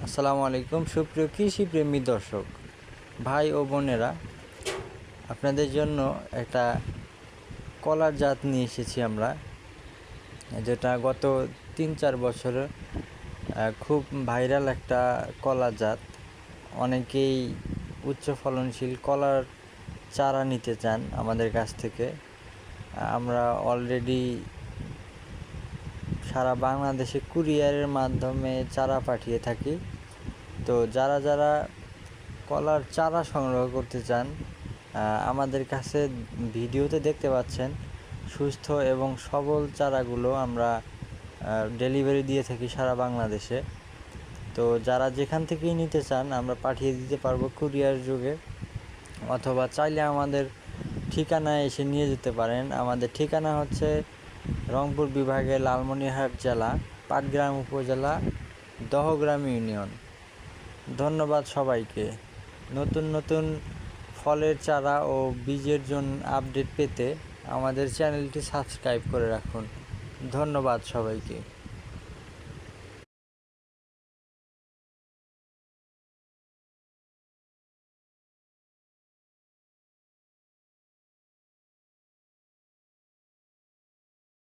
আসসালামু আলাইকুম সুপ্রিয় কৃষিপ্রেমী দর্শক ভাই ও বোনেরা, আপনাদের জন্য একটা কলার জাত নিয়ে এসেছি আমরা, যেটা গত 3-4 বছরে খুব ভাইরাল একটা কলা জাত। অনেকেই উচ্চ ফলনশীল কলার চারা নিতে চান আমাদের কাছ থেকে। আমরা অলরেডি সারা বাংলাদেশে কুরিয়ারের মাধ্যমে চারা পাঠিয়ে থাকি। তো যারা কলার চারা সংগ্রহ করতে চান, আমাদের কাছে ভিডিওতে দেখতে পাচ্ছেন সুস্থ এবং সবল চারাগুলো আমরা ডেলিভারি দিয়ে থাকি সারা বাংলাদেশে। তো যারা যেখান থেকেই নিতে চান আমরা পাঠিয়ে দিতে পারবো কুরিয়ার যুগে, অথবা চাইলে আমাদের ঠিকানায় এসে নিয়ে যেতে পারেন। আমাদের ঠিকানা হচ্ছে রংপুর বিভাগের লালমনিরহাট জেলা, পাটগ্রাম উপজেলা, দহগ্রাম ইউনিয়ন। ধন্যবাদ সবাইকে। নতুন নতুন ফলের চারা ও বীজের জন্য আপডেট পেতে আমাদের চ্যানেলটি সাবস্ক্রাইব করে রাখুন। ধন্যবাদ সবাইকে।